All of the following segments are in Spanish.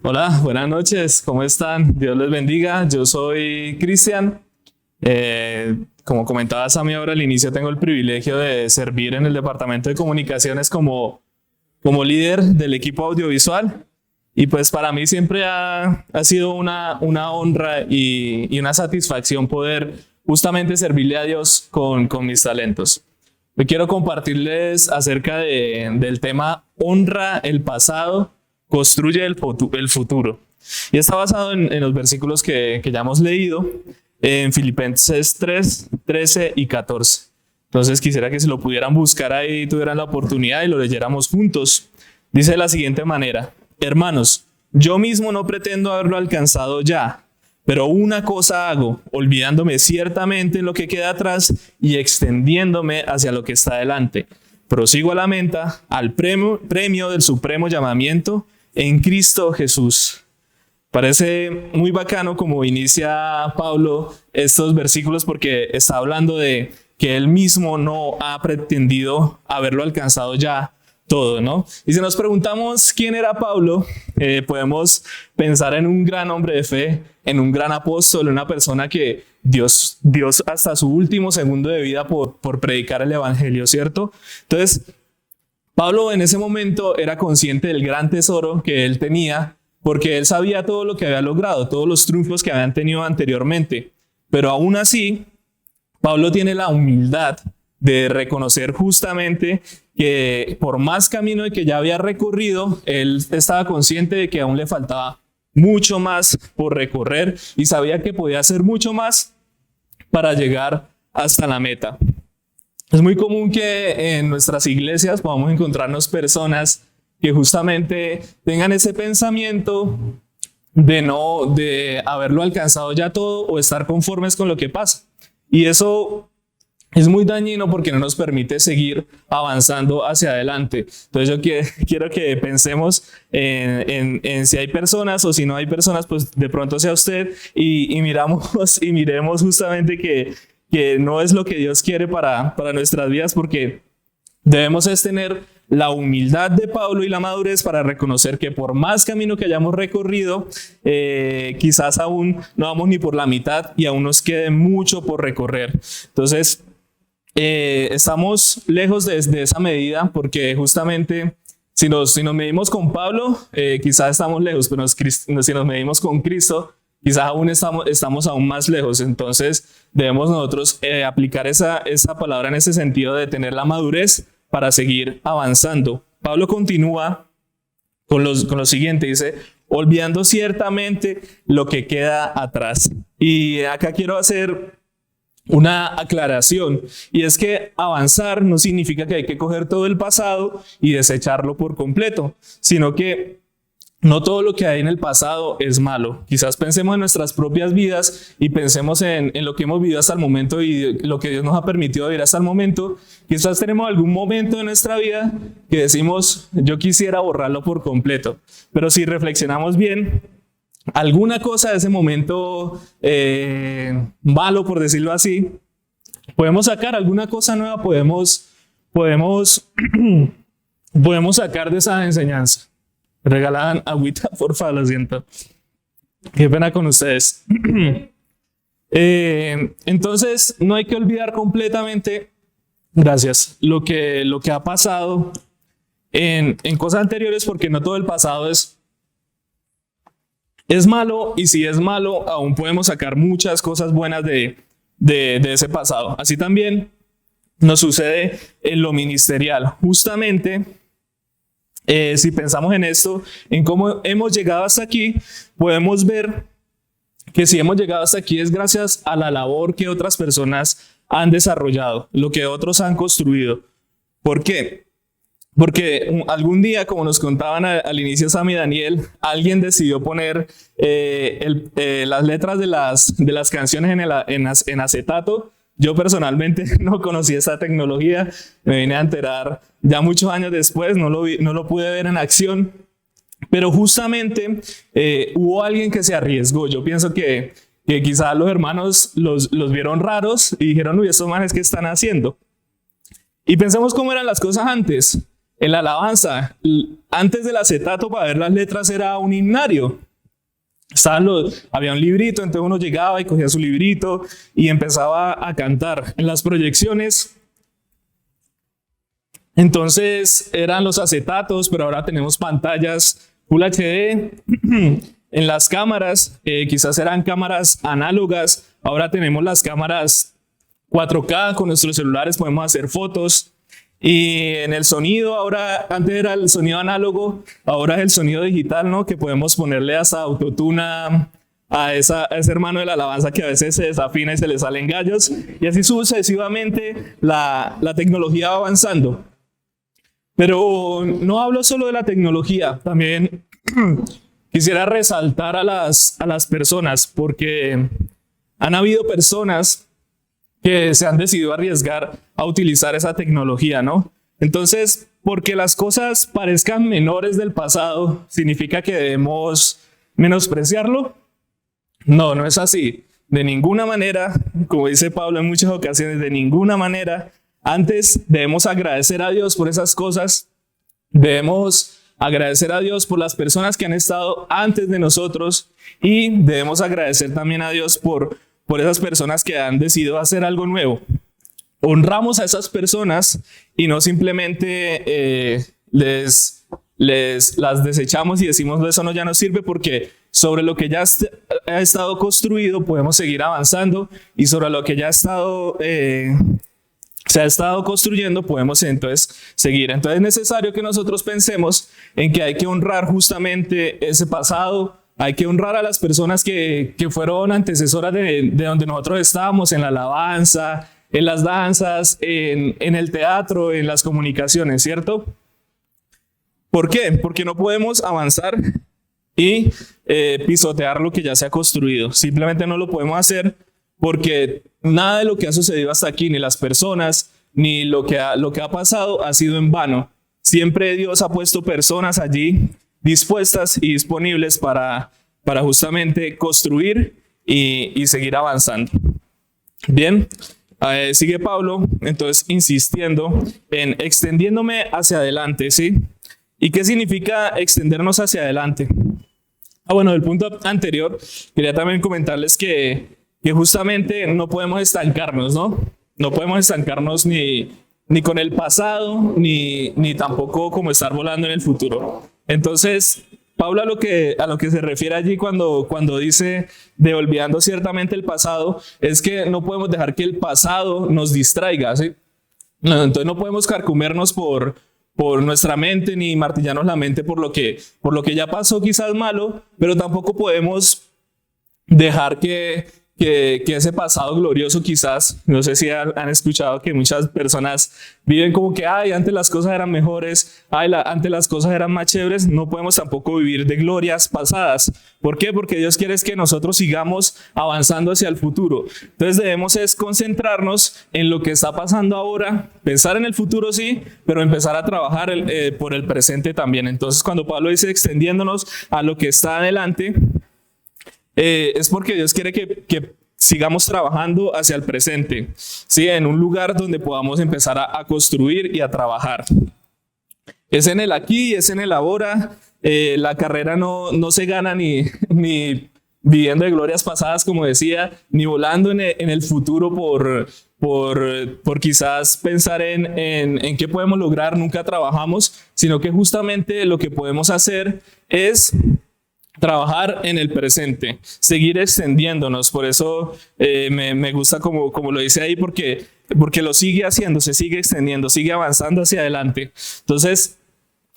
Hola, buenas noches, ¿cómo están? Dios les bendiga. Yo soy Cristian. Como comentaba Sammy ahora al inicio, tengo el privilegio de servir en el departamento de comunicaciones como líder del equipo audiovisual. Y pues para mí siempre ha sido una honra y una satisfacción poder justamente servirle a Dios con mis talentos. Hoy quiero compartirles acerca del tema honra el pasado, construye el futuro. Y está basado en los versículos que ya hemos leído en Filipenses 3, 13 y 14. Entonces quisiera que se lo pudieran buscar ahí, tuvieran la oportunidad y lo leyéramos juntos. Dice de la siguiente manera: Hermanos, yo mismo no pretendo haberlo alcanzado ya, pero una cosa hago, olvidándome ciertamente en lo que queda atrás y extendiéndome hacia lo que está delante. Prosigo a la meta, al premio del supremo llamamiento en Cristo Jesús. Parece muy bacano como inicia Pablo estos versículos, porque está hablando de que él mismo no ha pretendido haberlo alcanzado ya todo, ¿no? Y si nos preguntamos quién era Pablo, podemos pensar en un gran hombre de fe, en un gran apóstol, una persona que Dios hasta su último segundo de vida por predicar el evangelio, ¿cierto? Entonces, Pablo en ese momento era consciente del gran tesoro que él tenía, porque él sabía todo lo que había logrado, todos los triunfos que habían tenido anteriormente. Pero aún así, Pablo tiene la humildad de reconocer justamente que por más camino que ya había recorrido, él estaba consciente de que aún le faltaba mucho más por recorrer y sabía que podía hacer mucho más para llegar hasta la meta. Es muy común que en nuestras iglesias podamos encontrarnos personas que justamente tengan ese pensamiento de haberlo alcanzado ya todo o estar conformes con lo que pasa. Y eso es muy dañino porque no nos permite seguir avanzando hacia adelante. Entonces yo quiero que pensemos en si hay personas o si no hay personas, pues de pronto sea usted y miremos justamente que no es lo que Dios quiere para nuestras vidas, porque debemos tener la humildad de Pablo y la madurez para reconocer que por más camino que hayamos recorrido, quizás aún no vamos ni por la mitad y aún nos quede mucho por recorrer. Entonces, estamos lejos de esa medida, porque justamente si nos medimos con Pablo, quizás estamos lejos, pero si nos medimos con Cristo, quizás aún estamos aún más lejos. Entonces debemos nosotros aplicar esa palabra en ese sentido de tener la madurez para seguir avanzando. Pablo continúa con lo siguiente, dice: olvidando ciertamente lo que queda atrás. Y acá quiero hacer una aclaración, y es que avanzar no significa que hay que coger todo el pasado y desecharlo por completo, sino que no todo lo que hay en el pasado es malo. Quizás pensemos en nuestras propias vidas y pensemos en lo que hemos vivido hasta el momento y lo que Dios nos ha permitido vivir hasta el momento. Quizás tenemos algún momento de nuestra vida que decimos: yo quisiera borrarlo por completo. Pero si reflexionamos bien, alguna cosa de ese momento malo, por decirlo así, podemos sacar alguna cosa nueva, podemos sacar de esa enseñanza. Regalaban agüita, porfa, lo siento. Qué pena con ustedes. Entonces, no hay que olvidar completamente, gracias, lo que ha pasado en cosas anteriores, porque no todo el pasado es malo, y si es malo, aún podemos sacar muchas cosas buenas de ese pasado. Así también nos sucede en lo ministerial. Justamente, si pensamos en esto, en cómo hemos llegado hasta aquí, podemos ver que si hemos llegado hasta aquí es gracias a la labor que otras personas han desarrollado, lo que otros han construido. ¿Por qué? Porque algún día, como nos contaban al inicio Sam y Daniel, alguien decidió poner las letras de las canciones en acetato. Yo personalmente no conocía esta tecnología, me vine a enterar ya muchos años después, no lo pude ver en acción, pero justamente hubo alguien que se arriesgó. Yo pienso que quizás los hermanos los vieron raros y dijeron: uy, estos manes, ¿qué están haciendo? Y pensemos cómo eran las cosas antes. En la alabanza, antes del acetato para ver las letras era un himnario. Había un librito, entonces uno llegaba y cogía su librito y empezaba a cantar. En las proyecciones, entonces eran los acetatos, pero ahora tenemos pantallas Full HD. En las cámaras, quizás eran cámaras análogas, ahora tenemos las cámaras 4K, con nuestros celulares podemos hacer fotos. Y en el sonido, ahora, antes era el sonido análogo, ahora es el sonido digital, ¿no? Que podemos ponerle hasta autotune a ese hermano de la alabanza que a veces se desafina y se le salen gallos. Y así sucesivamente la tecnología va avanzando. Pero no hablo solo de la tecnología, también quisiera resaltar a las personas, porque han habido personas que se han decidido arriesgar a utilizar esa tecnología, ¿no? Entonces, porque las cosas parezcan menores del pasado, ¿significa que debemos menospreciarlo? No, no es así. De ninguna manera, como dice Pablo en muchas ocasiones, de ninguna manera. Antes debemos agradecer a Dios por esas cosas. Debemos agradecer a Dios por las personas que han estado antes de nosotros y debemos agradecer también a Dios por esas personas que han decidido hacer algo nuevo. Honramos a esas personas y no simplemente las desechamos y decimos eso no ya no sirve, porque sobre lo que ya ha estado construido podemos seguir avanzando, y sobre lo que ya se ha estado construyendo podemos entonces seguir. Entonces es necesario que nosotros pensemos en que hay que honrar justamente ese pasado. Hay que honrar a las personas que fueron antecesoras de donde nosotros estábamos, en la alabanza, en las danzas, en el teatro, en las comunicaciones, ¿cierto? ¿Por qué? Porque no podemos avanzar y pisotear lo que ya se ha construido. Simplemente no lo podemos hacer porque nada de lo que ha sucedido hasta aquí, ni las personas, ni lo que ha pasado, ha sido en vano. Siempre Dios ha puesto personas allí dispuestas y disponibles para justamente construir y seguir avanzando. Bien, sigue Pablo entonces insistiendo en extendiéndome hacia adelante, ¿sí? ¿Y qué significa extendernos hacia adelante? Bueno, del punto anterior, quería también comentarles que justamente no podemos estancarnos, ¿no? No podemos estancarnos ni con el pasado, ni tampoco como estar volando en el futuro. Entonces, Pablo a lo que se refiere allí cuando dice de olvidando ciertamente el pasado, es que no podemos dejar que el pasado nos distraiga, ¿sí? No, entonces no podemos carcomernos por nuestra mente, ni martillarnos la mente por lo que ya pasó quizás malo, pero tampoco podemos dejar que ese pasado glorioso, quizás, no sé si han escuchado que muchas personas viven como que, antes las cosas eran mejores, antes las cosas eran más chéveres. No podemos tampoco vivir de glorias pasadas. ¿Por qué? Porque Dios quiere que nosotros sigamos avanzando hacia el futuro. Entonces debemos concentrarnos en lo que está pasando ahora, pensar en el futuro sí, pero empezar a trabajar por el presente también. Entonces cuando Pablo dice extendiéndonos a lo que está adelante, es porque Dios quiere que sigamos trabajando hacia el presente, ¿sí? En un lugar donde podamos empezar a construir y a trabajar. Es en el aquí, es en el ahora. La carrera no se gana ni viviendo de glorias pasadas, como decía, ni volando en el futuro por quizás pensar en qué podemos lograr. Nunca trabajamos, sino que justamente lo que podemos hacer es trabajar en el presente, seguir extendiéndonos. Por eso me gusta como lo dice ahí, porque lo sigue haciendo, se sigue extendiendo, sigue avanzando hacia adelante. Entonces,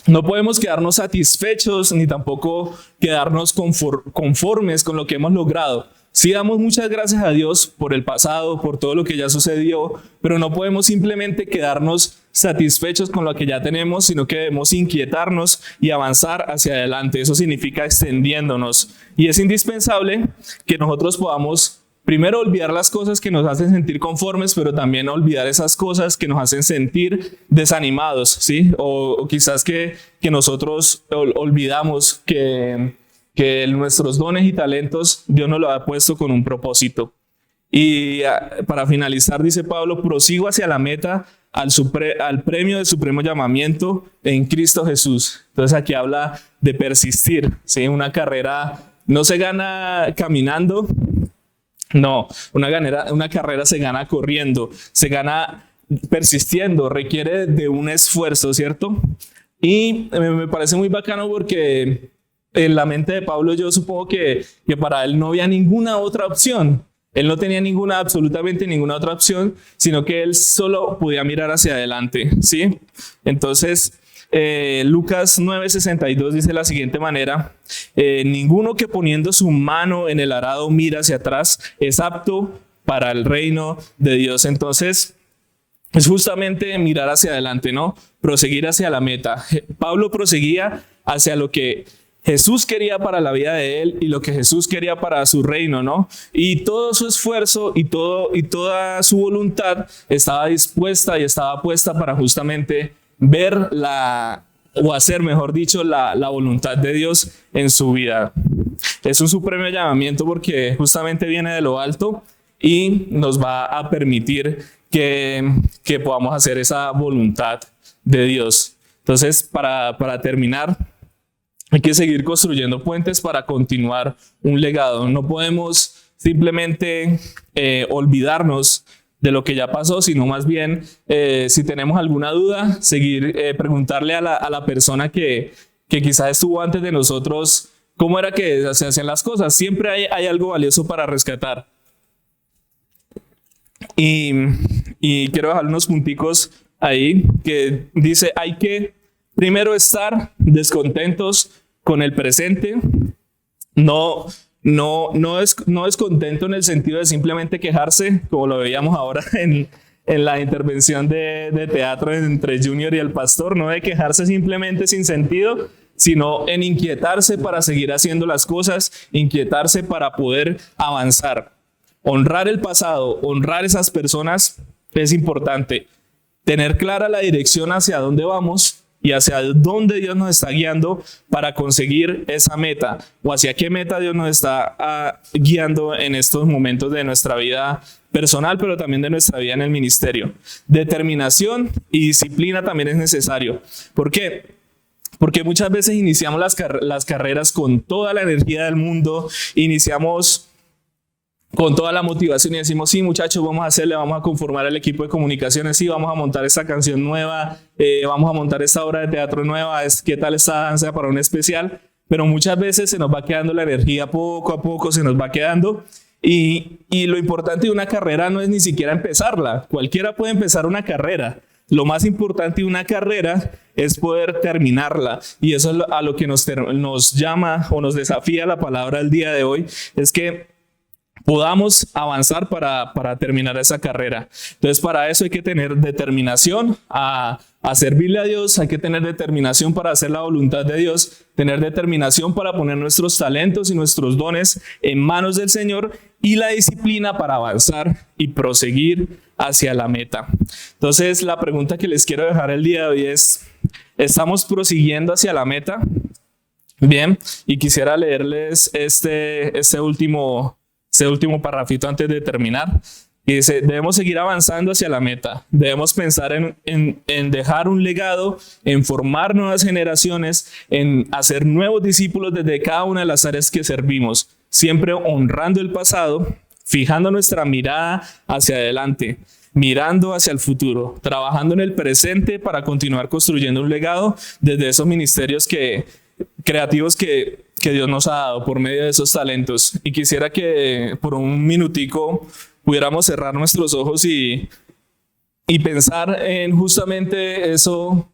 no podemos quedarnos satisfechos ni tampoco quedarnos conformes con lo que hemos logrado. Sí damos muchas gracias a Dios por el pasado, por todo lo que ya sucedió, pero no podemos simplemente quedarnos satisfechos con lo que ya tenemos, sino que debemos inquietarnos y avanzar hacia adelante. Eso significa extendiéndonos. Y es indispensable que nosotros podamos primero olvidar las cosas que nos hacen sentir conformes, pero también olvidar esas cosas que nos hacen sentir desanimados, ¿sí? O quizás que nosotros olvidamos que nuestros dones y talentos Dios nos los ha puesto con un propósito. Y para finalizar, dice Pablo, prosigo hacia la meta al premio del supremo llamamiento en Cristo Jesús. Entonces aquí habla de persistir, ¿sí? Una carrera no se gana caminando, no, una carrera se gana corriendo, se gana persistiendo, requiere de un esfuerzo, ¿cierto? Y me parece muy bacano porque en la mente de Pablo yo supongo que para él no había ninguna otra opción. Él no tenía absolutamente ninguna otra opción, sino que él solo podía mirar hacia adelante, ¿sí? Entonces, Lucas 9:62 dice de la siguiente manera: ninguno que poniendo su mano en el arado mira hacia atrás es apto para el reino de Dios. Entonces, es justamente mirar hacia adelante, ¿no? Proseguir hacia la meta. Pablo proseguía hacia lo que Jesús quería para la vida de él y lo que Jesús quería para su reino, ¿no? Y todo su esfuerzo y toda su voluntad estaba dispuesta y estaba puesta para justamente ver o hacer, mejor dicho, la voluntad de Dios en su vida. Es un supremo llamamiento porque justamente viene de lo alto y nos va a permitir que podamos hacer esa voluntad de Dios. Entonces, para terminar, hay que seguir construyendo puentes para continuar un legado. No podemos simplemente olvidarnos de lo que ya pasó, sino más bien, si tenemos alguna duda, seguir preguntarle a la persona que quizás estuvo antes de nosotros cómo era que se hacían las cosas. Siempre hay algo valioso para rescatar. Y quiero dejar unos punticos ahí que dice: hay que primero estar descontentos con el presente. No descontento en el sentido de simplemente quejarse, como lo veíamos ahora en la intervención de teatro entre Junior y el pastor. No de quejarse simplemente sin sentido, sino en inquietarse para seguir haciendo las cosas, inquietarse para poder avanzar. Honrar el pasado, honrar esas personas es importante. Tener clara la dirección hacia dónde vamos y hacia dónde Dios nos está guiando para conseguir esa meta, o hacia qué meta Dios nos está guiando en estos momentos de nuestra vida personal, pero también de nuestra vida en el ministerio. Determinación y disciplina también es necesario. ¿Por qué? Porque muchas veces iniciamos las carreras con toda la energía del mundo, iniciamos con toda la motivación y decimos: sí, muchachos, vamos a conformar el equipo de comunicaciones, sí, vamos a montar esta canción nueva, vamos a montar esta obra de teatro nueva, ¿qué tal esta danza para un especial? Pero muchas veces se nos va quedando la energía, poco a poco se nos va quedando, y lo importante de una carrera no es ni siquiera empezarla. Cualquiera puede empezar una carrera. Lo más importante de una carrera es poder terminarla, y eso es a lo que nos llama o nos desafía la palabra del día de hoy, es que podamos avanzar para terminar esa carrera. Entonces, para eso hay que tener determinación a servirle a Dios, hay que tener determinación para hacer la voluntad de Dios, tener determinación para poner nuestros talentos y nuestros dones en manos del Señor, y la disciplina para avanzar y proseguir hacia la meta. Entonces, la pregunta que les quiero dejar el día de hoy es: ¿estamos prosiguiendo hacia la meta? Bien, y quisiera leerles este último parrafito antes de terminar. Y dice: debemos seguir avanzando hacia la meta. Debemos pensar en dejar un legado, en formar nuevas generaciones, en hacer nuevos discípulos desde cada una de las áreas que servimos, siempre honrando el pasado, fijando nuestra mirada hacia adelante, mirando hacia el futuro, trabajando en el presente para continuar construyendo un legado desde esos ministerios creativos que Dios nos ha dado por medio de esos talentos. Y quisiera que por un minutico pudiéramos cerrar nuestros ojos y pensar en justamente eso,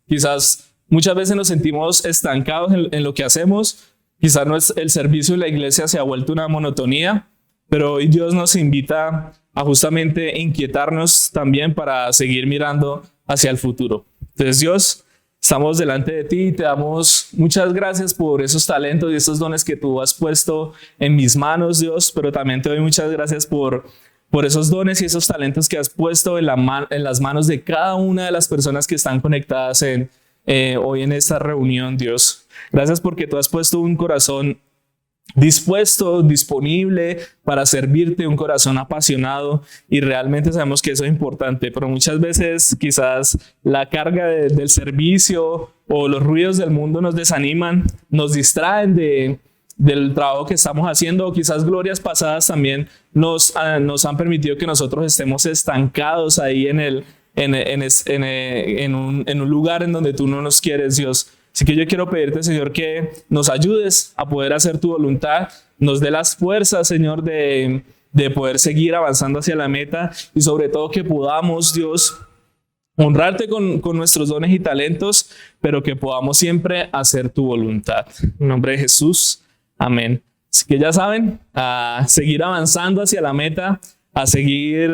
Quizás muchas veces nos sentimos estancados en lo que hacemos. Quizás el servicio de la iglesia se ha vuelto una monotonía, pero hoy Dios nos invita a justamente inquietarnos también para seguir mirando hacia el futuro. Entonces, Dios, estamos delante de ti y te damos muchas gracias por esos talentos y esos dones que tú has puesto en mis manos, Dios, pero también te doy muchas gracias por esos dones y esos talentos que has puesto en las manos de cada una de las personas que están conectadas hoy en esta reunión, Dios. Gracias porque tú has puesto un corazón dispuesto, disponible para servirte, un corazón apasionado, y realmente sabemos que eso es importante, pero muchas veces quizás la carga del servicio o los ruidos del mundo nos desaniman, nos distraen del trabajo que estamos haciendo, o quizás glorias pasadas también nos han permitido que nosotros estemos estancados ahí en un lugar en donde tú no nos quieres, Dios. Así que yo quiero pedirte, Señor, que nos ayudes a poder hacer tu voluntad, nos dé las fuerzas, Señor, de poder seguir avanzando hacia la meta, y sobre todo que podamos, Dios, honrarte con nuestros dones y talentos, pero que podamos siempre hacer tu voluntad. En nombre de Jesús, amén. Así que ya saben, a seguir avanzando hacia la meta, a seguir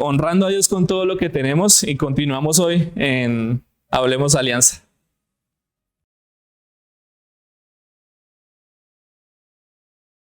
honrando a Dios con todo lo que tenemos, y continuamos hoy en Hablemos Alianza.